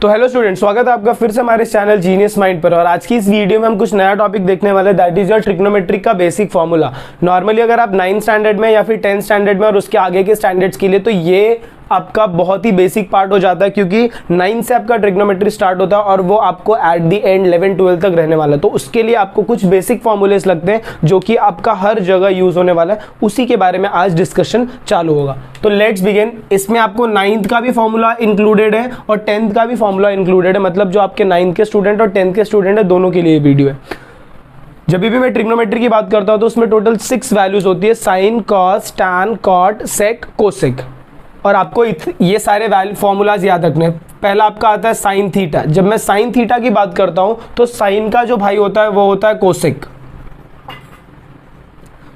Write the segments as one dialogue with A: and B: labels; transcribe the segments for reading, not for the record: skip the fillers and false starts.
A: तो hello student, स्वागत है आपका फिर से हमारे चैनल जीनियस माइंड पर। और आज की इस वीडियो में हम कुछ नया टॉपिक देखने वाले हैं, दैट इज योर ट्रिग्नोमेट्रिक का बेसिक फॉर्मूला। नॉर्मली अगर आप 9th स्टैंडर्ड में या फिर 10th स्टैंडर्ड में और उसके आगे के स्टैंडर्ड्स के लिए तो ये आपका बहुत ही बेसिक पार्ट हो जाता है, क्योंकि 9 से आपका ट्रिग्नोमेट्री स्टार्ट होता है और वो आपको एट द एंड 11-12 तक रहने वाला है। तो उसके लिए आपको कुछ बेसिक फॉर्मूलेस लगते हैं जो कि आपका हर जगह यूज होने वाला है। उसी के बारे में आज डिस्कशन चालू होगा। तो लेट्स बिगिन। इसमें आपको 9th का भी फॉर्मूला इंक्लूडेड है और 10th का भी फॉर्मूला इंक्लूडेड है, मतलब जो आपके 9th के स्टूडेंट और 10th के स्टूडेंट है दोनों के लिए वीडियो है। जब भी मैं ट्रिग्नोमेट्री की बात करता हूं तो उसमें टोटल 6 वैल्यूज होती है, साइन, कॉस, टैन, कॉट, सेक, कोसेक। और आपको ये सारे फॉर्मूलाज याद रखने हैं। पहला आपका आता है साइन थीटा। जब मैं साइन थीटा की बात करता हूं तो साइन का जो भाई होता है वो होता है कोसेक।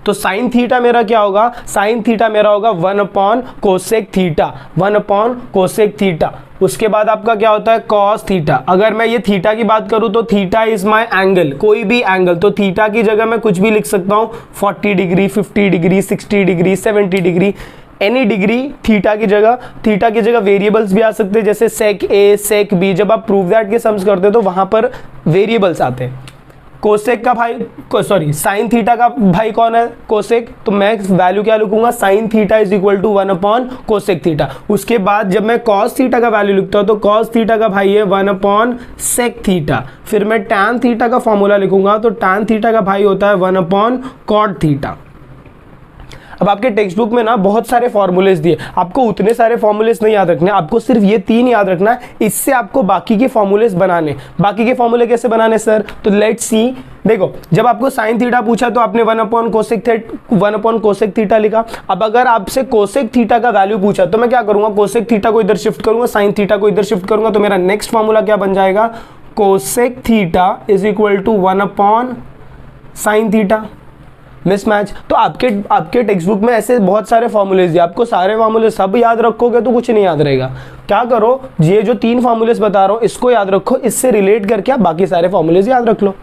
A: तो साइन थीटा मेरा क्या होगा? साइन थीटा मेरा होगा 1/कोसेक थीटा, 1/कोसेक थीटा। उसके बाद आपका क्या होता है? Cos theta. अगर मैं ये थीटा की बात करूं तो थीटा इज माय एंगल, कोई भी एंगल। तो थीटा की जगह मैं कुछ भी लिख सकता हूं, 40 degree, 50 degree, 60 degree, 70 degree, any degree theta की जगह। थीटा की जगह वेरिएबल्स भी आ सकते हैं, जैसे सेक ए, सेक बी। जब आप प्रूव दैट के सम्स करते हैं तो वहां पर वेरिएबल्स आते हैं। कोसेक का भाई, सॉरी, साइन थीटा का भाई कौन है? कोसेक। तो मैं वैल्यू क्या लिखूंगा? Sine theta is equal to one by cosec theta. उसके बाद जब मैं कॉस थीटा का वैल्यू लिखता हूं तो कॉस थीटा का भाई है 1/सेक थीटा। फिर मैं टैन थीटा का फॉर्मूला लिखूंगा तो टैन थीटा का भाई होता है 1/कॉट थीटा। अब आपके टेक्स्ट बुक में ना बहुत सारे फॉर्मूलेस दिए, आपको उतने सारे फॉर्मूलेस नहीं याद रखने, आपको सिर्फ ये 3 याद रखना है। इससे आपको बाकी के फॉर्मूलेस बनाने। बाकी के फॉर्मूले कैसे बनाने सर? तो लेट्स सी। देखो, जब आपको साइन थीटा पूछा तो आपने 1/कोसेक थीटा लिखा। अब अगर आपसे कोसेक थीटा का वैल्यू पूछा तो मैं क्या करूंगा? कोसेक थीटा को इधर शिफ्ट करूंगा, साइन थीटा को इधर शिफ्ट करूंगा। तो मेरा नेक्स्ट फॉर्मूला क्या बन जाएगा? Cosec theta is equal to one by sine theta. Mismatch. तो आपके टेक्स्ट बुक में ऐसे बहुत सारे फॉर्मूलेस दिए, आपको सारे फॉर्मूले सब याद रखोगे तो कुछ नहीं याद रहेगा। क्या करो, ये जो 3 फॉर्मूलेस बता रहा हूं इसको याद रखो, इससे रिलेट करके आप बाकी सारे फॉर्मूलेस याद रख लो।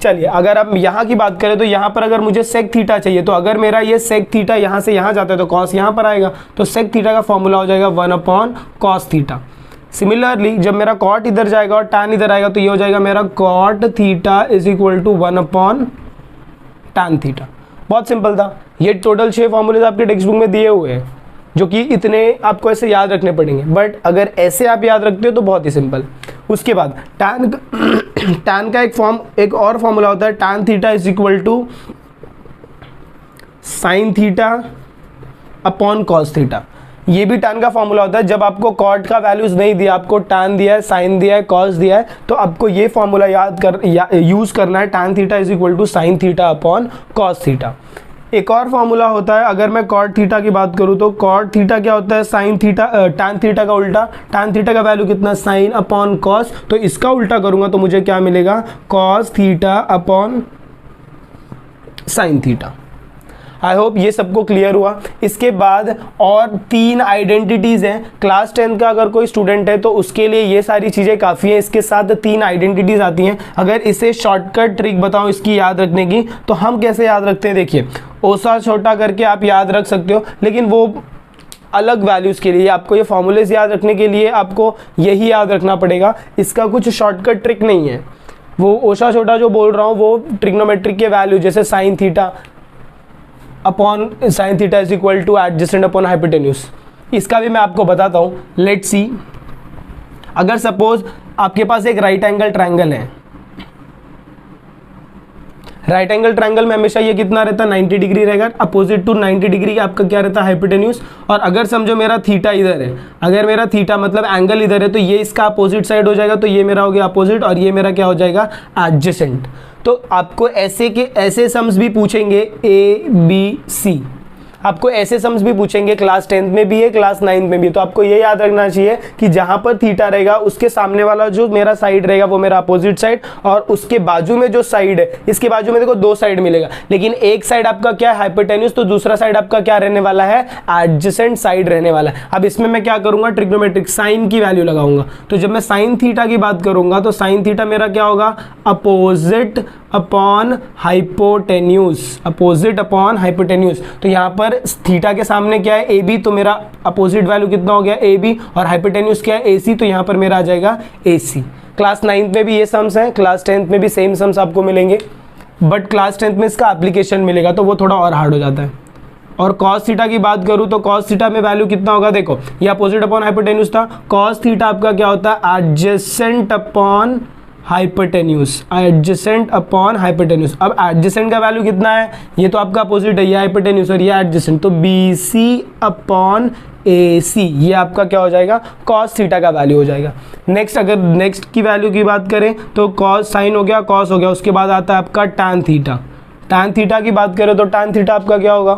A: चलिए, अगर आप यहाँ की बात करें तो यहाँ पर अगर मुझे सेक थीटा चाहिए तो अगर मेरा ये सेक थीटा यहाँ से यहाँ जाता है तो कॉस यहाँ पर आएगा। तो सेक थीटा का फॉर्मूला हो जाएगा 1/कॉस थीटा। सिमिलरली जब मेरा कॉट इधर जाएगा और टैन इधर आएगा तो ये हो जाएगा मेरा cot theta is equal to one by tan theta. बहुत सिंपल था। ये टोटल 6 फॉर्मूलेज आपके टेक्स्ट बुक में दिए हुए हैं, जो कि इतने आपको ऐसे याद रखने पड़ेंगे, बट अगर ऐसे आप याद रखते हो तो बहुत ही सिंपल। उसके बाद टैन का एक और फॉर्मूला होता है, tan theta is equal to sine theta upon cos theta. ये भी टैन का फॉर्मूला होता है। जब आपको कॉट का वैल्यूज नहीं दिया, आपको टैन दिया है, साइन दिया है, कॉस दिया है, तो आपको ये फॉर्मूला यूज करना है, tan theta is equal to sine theta upon cos theta. एक और फॉर्मूला होता है, अगर मैं कॉट थीटा की बात करूं तो कॉट थीटा क्या होता है? साइन थीटा, टैन थीटा का उल्टा। टैन थीटा का वैल्यू कितना? Sine upon cos. तो इसका उल्टा करूंगा तो मुझे क्या मिलेगा? Cos theta upon sine theta. I hope ये सबको क्लियर हुआ। इसके बाद और 3 आइडेंटिटीज हैं। क्लास 10 का अगर कोई स्टूडेंट है तो उसके लिए ये सारी चीज़ें काफ़ी हैं। इसके साथ 3 आइडेंटिटीज आती हैं। अगर इसे शॉर्टकट ट्रिक बताऊं इसकी याद रखने की तो हम कैसे याद रखते हैं? देखिए, ओसा छोटा करके आप याद रख सकते हो, लेकिन वो अलग वैल्यूज़ के लिए। आपको ये फॉर्मूलेज याद रखने के लिए आपको यही याद रखना पड़ेगा। इसका कुछ शॉर्टकट ट्रिक नहीं है। वो ओसा छोटा जो बोल रहा हूँ वो ट्रिग्नोमेट्रिक के वैल्यू, जैसे sign theta upon sine theta is equal two adjacent upon hypotenuse, इसका भी मैं आपको बताता हूँ। Let's see. अगर सपोज आपके पास एक राइट एंगल ट्रायंगल है, राइट एंगल ट्रायंगल में हमेशा ये कितना रहता है? 90 डिग्री रहेगा। अपोजिट टू 90 डिग्री आपका क्या रहता है? हाइपोटेन्यूज। और अगर समझो मेरा थीटा इधर है, अगर मेरा थीटा मतलब एंगल इधर है तो ये इसका अपोजिट साइड हो जाएगा, तो ये मेरा हो गया अपोजिट और ये मेरा क्या हो जाएगा? एडजेसेंट। तो आपको ऐसे सम्स भी पूछेंगे, ABC। आपको ऐसे सम्स भी पूछेंगे, क्लास 10th में भी है, क्लास 9th में भी है। तो आपको ये याद रखना चाहिए कि जहां पर थीटा रहेगा उसके सामने वाला जो मेरा साइड रहेगा वो मेरा अपोजिट साइड, और उसके बाजू में जो साइड है, इसके बाजू में देखो 2 साइड मिलेगा, लेकिन एक साइड आपका क्या है? हाइपोटेन्यूज। तो दूसरा साइड आपका क्या रहने वाला है? एडजेसेंट साइड रहने वाला है। अब इसमें मैं क्या करूंगा? ट्रिग्नोमेट्रिक साइन की वैल्यू लगाऊंगा। तो जब मैं साइन थीटा की बात करूंगा तो साइन थीटा मेरा क्या होगा? Opposite upon hypotenuse, opposite upon hypotenuse. तो यहाँ पर और थीटा के सामने क्या है, ए बी, तो मेरा अपोजिट वैल्यू कितना हो गया ए बी, और हाइपोटेन्यूज क्या है ए सी, तो यहाँ पर मेरा आ जाएगा ए सी। क्लास 9th में भी ये सम्स हैं, क्लास 10th में भी सेम सम्स आपको मिलेंगे, बट क्लास 10th में इसका एप्लीकेशन मिलेगा तो वो थोड़ा और हार्ड हो जाता है। और कॉस थीटा की बात करूँ तो कॉस थीटा में वैल्यू कितना होगा, देखो ये अपोजिट अपॉन हाइपोटेन्यूज था, कॉस थीटा आपका क्या होता है adjacent upon hypotenuse, adjacent upon hypotenuse. अब एडजेसेंट का वैल्यू कितना है, ये तो आपका अपोजिट है, ये हाइपोटेन्यूज और ये एडजेसेंट, तो बी सी अपॉन ए सी, ये आपका क्या हो जाएगा कॉस थीटा का वैल्यू हो जाएगा। नेक्स्ट, अगर नेक्स्ट की वैल्यू की बात करें तो कॉस साइन हो गया, कॉस हो गया, उसके बाद आता है आपका टैन थीटा। टैन थीटा की बात करें तो टैन थीटा आपका क्या होगा,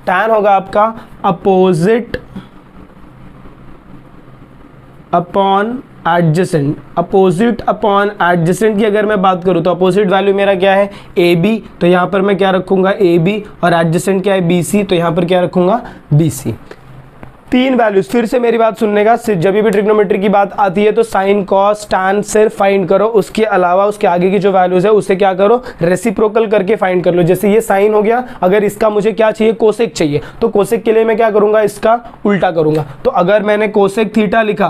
A: टैन होगा आपका opposite upon adjacent. Opposite upon adjacent की अगर मैं बात करूं तो अपोजिट वैल्यू मेरा क्या है ए बी, तो यहां पर मैं क्या रखूंगा ए बी, और एडजेसेंट क्या है बी सी, तो यहां पर क्या रखूंगा बी सी। तीन वैल्यूज, फिर से मेरी बात सुनने का, जब भी ट्रिग्नोमेट्री की बात आती है तो साइन कॉस टैन सिर्फ फाइंड करो, उसके अलावा उसके आगे की जो वैल्यूज है उसे क्या करो रेसिप्रोकल करके फाइंड कर लो। जैसे ये साइन हो गया, अगर इसका मुझे क्या चाहिए कोसेक चाहिए, तो कोसेक के लिए मैं क्या करूंगा इसका उल्टा करूंगा। तो अगर मैंने कोसेक थीटा लिखा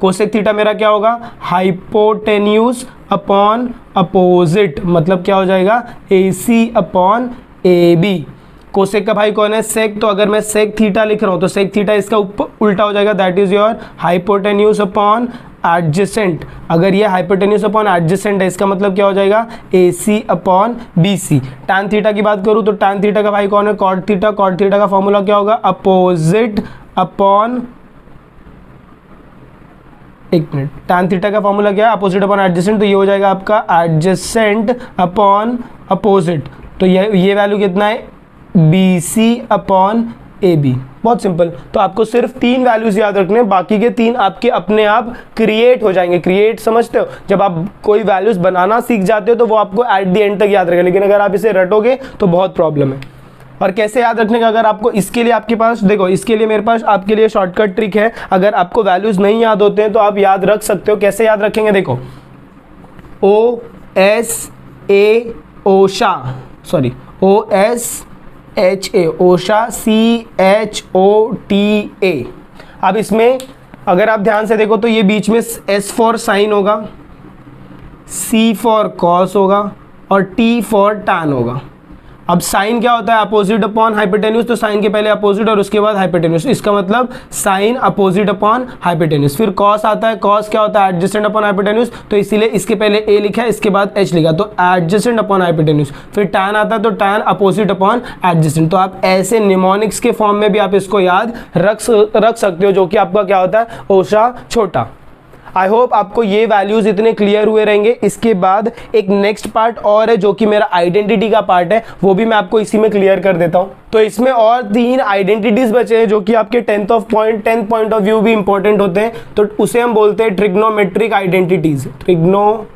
A: कोसेक थीटा मेरा क्या होगा हाइपोटेन्यूज अपॉन अपोजिट, मतलब क्या हो जाएगा A C upon A B. Cosec का भाई कौन है सेक, तो अगर मैं सेक थीटा लिख रहा हूं तो सेक थीटा इसका उल्टा हो जाएगा, that is your hypotenuse upon adjacent. अगर ये हाइपोटेन्यूज अपॉन एडजेसेंट है इसका मतलब क्या हो जाएगा A C upon B C. Tan theta की बात करूं तो टैन थीटा का भाई कौन है कॉट थीटा। कॉट थीटा का फॉर्मूला क्या होगा अपोजिट अपॉन, एक मिनट, टैन थीटा का फॉर्मूला क्या है अपोजिट अपॉन एडजेसेंट, तो ये हो जाएगा आपका एडजेसेंट अपॉन अपोजिट। तो ये वैल्यू कितना है B C upon A B. बहुत सिंपल। तो आपको सिर्फ तीन वैल्यूज याद रखने, बाकी के तीन आपके अपने आप क्रिएट हो जाएंगे। क्रिएट समझते हो, जब आप कोई वैल्यूज बनाना सीख जाते हो तो वो आपको एट द एंड तक याद रहेगा, लेकिन अगर आप इसे रटोगे तो बहुत प्रॉब्लम है। और कैसे याद रखने का, अगर आपको इसके लिए आपके पास देखो, इसके लिए मेरे पास आपके लिए शॉर्टकट ट्रिक है। अगर आपको वैल्यूज नहीं याद होते हैं तो आप याद रख सकते हो। कैसे याद रखेंगे, देखो ओ एस ए ओशा, sorry O S H A ओशा, C H O T A. अब इसमें अगर आप ध्यान से देखो तो ये बीच में एस फॉर साइन होगा, सी फॉर कॉस होगा और टी फॉर टैन होगा। अब साइन क्या होता है अपोजिट अपॉन हाइपोटेन्यूज, तो साइन के पहले अपोजिट और उसके बाद हाइपोटेन्यूज, इसका मतलब साइन अपोजिट अपॉन हाइपोटेन्यूज। फिर कॉस आता है, कॉस क्या होता है एडजेसेंट अपॉन हाइपोटेन्यूज, तो इसीलिए इसके पहले ए लिखा है इसके बाद एच लिखा, तो एडजेसेंट अपॉन हाइपोटेन्यूज। फिर टैन आता है तो टैन अपोजिट अपॉन एडजेसेंट। तो आप ऐसे निमोनिक्स के फॉर्म में भी आप इसको याद रख सकते हो, जो कि आपका क्या होता है ओशा छोटा। आई होप आपको ये वैल्यूज इतने क्लियर हुए रहेंगे। इसके बाद एक नेक्स्ट पार्ट और है जो कि मेरा आइडेंटिटी का पार्ट है, वो भी मैं आपको इसी में क्लियर कर देता हूँ। तो इसमें और तीन आइडेंटिटीज बचे हैं जो कि आपके 10th पॉइंट ऑफ व्यू भी इंपॉर्टेंट होते हैं, तो उसे हम बोलते हैं trigonometric identities. Trigonometric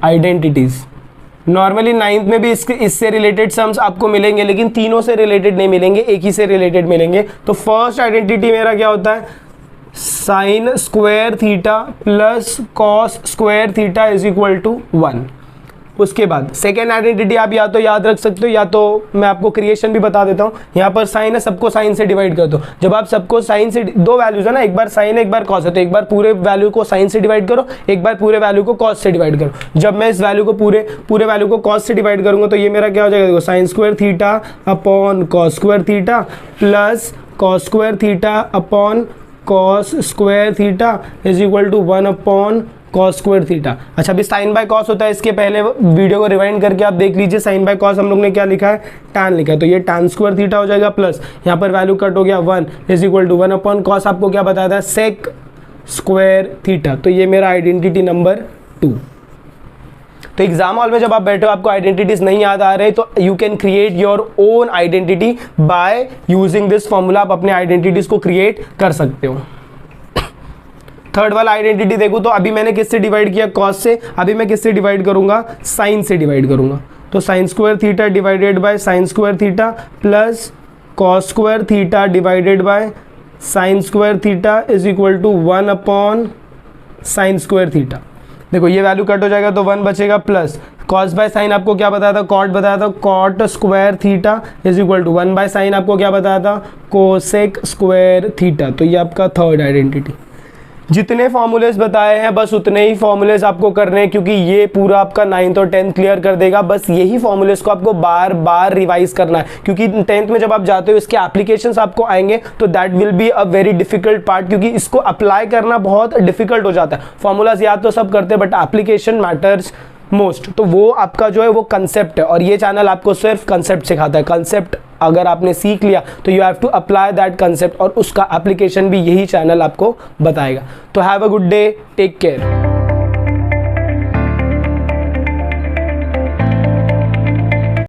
A: identities normally 9th में भी इससे रिलेटेड सम्स आपको मिलेंगे, लेकिन तीनों से रिलेटेड नहीं मिलेंगे, एक ही से रिलेटेड मिलेंगे। तो फर्स्ट आइडेंटिटी मेरा क्या होता है sine square theta plus cos square theta is equal to 1। उसके बाद सेकेंड आइडेंटिटी आप या तो याद रख सकते हो या तो मैं आपको क्रिएशन भी बता देता हूँ। यहाँ पर साइन है, सबको साइन से डिवाइड कर दो। जब आप सबको साइन से, दो वैल्यूज है ना, एक बार साइन है एक बार कॉस है, तो एक बार पूरे वैल्यू को साइन से डिवाइड करो, एक बार पूरे वैल्यू को कॉस से डिवाइड करो। जब मैं इस वैल्यू को पूरे वैल्यू को कॉस से डिवाइड करूंगा तो ये मेरा क्या हो जाएगा, देखो sine square theta upon cos square theta plus cos square theta upon cos square theta is equal to 1 upon cos square theta. अच्छा, अभी साइन बाय कॉस होता है, इसके पहले वीडियो को रिवाइंड करके आप देख लीजिए। साइन बाय कॉस हम लोग ने क्या लिखा है टैन लिखा है, तो ये टैन स्क्वायर थीटा हो जाएगा प्लस यहाँ पर वैल्यू कट हो गया 1 is equal to 1 upon cos आपको क्या बताया था सेक स्क्वायर थीटा। तो ये मेरा आइडेंटिटी नंबर 2। तो एग्जाम हॉल में जब आप बैठे हो आपको आइडेंटिटीज नहीं याद आ रहे तो you can create your own identity by using this formula. आप अपने आइडेंटिटीज को क्रिएट कर सकते हो। थर्ड वाला आइडेंटिटी देखो तो अभी मैंने किससे डिवाइड किया कॉस से, अभी मैं किससे डिवाइड करूंगा साइन से डिवाइड करूंगा। तो sine square theta divided by sine square theta plus cos square theta divided by sine square theta is equal to 1 upon sine square theta. देखो ये वैल्यू कट हो जाएगा तो 1 बचेगा प्लस कॉस बाय साइन आपको क्या बताया था, कॉट बताया था, cot square theta is equal to 1 by sine आपको क्या बताया था, कोसेक स्क्वायर थीटा। तो ये आपका थर्ड आइडेंटिटी। जितने फॉर्मूलेस बताए हैं बस उतने ही फॉर्मूलेस आपको करने हैं, क्योंकि ये पूरा आपका 9th और 10th क्लियर कर देगा। बस यही फॉर्मूलेस को आपको बार बार रिवाइज करना है, क्योंकि 10th में जब आप जाते हो इसके एप्लीकेशंस आपको आएंगे तो that will be a very difficult part, क्योंकि इसको अप्लाई करना बहुत डिफिकल्ट हो जाता है। फॉर्मूलाज याद तो सब करते हैं बट एप्लीकेशन मैटर्स मोस्ट। तो वो आपका जो है वो कंसेप्ट है, और ये चैनल आपको सिर्फ कंसेप्ट सिखाता है। कंसेप्ट अगर आपने सीख लिया तो you have to apply that concept, और उसका एप्लीकेशन भी यही चैनल आपको बताएगा। तो have a good day, take care.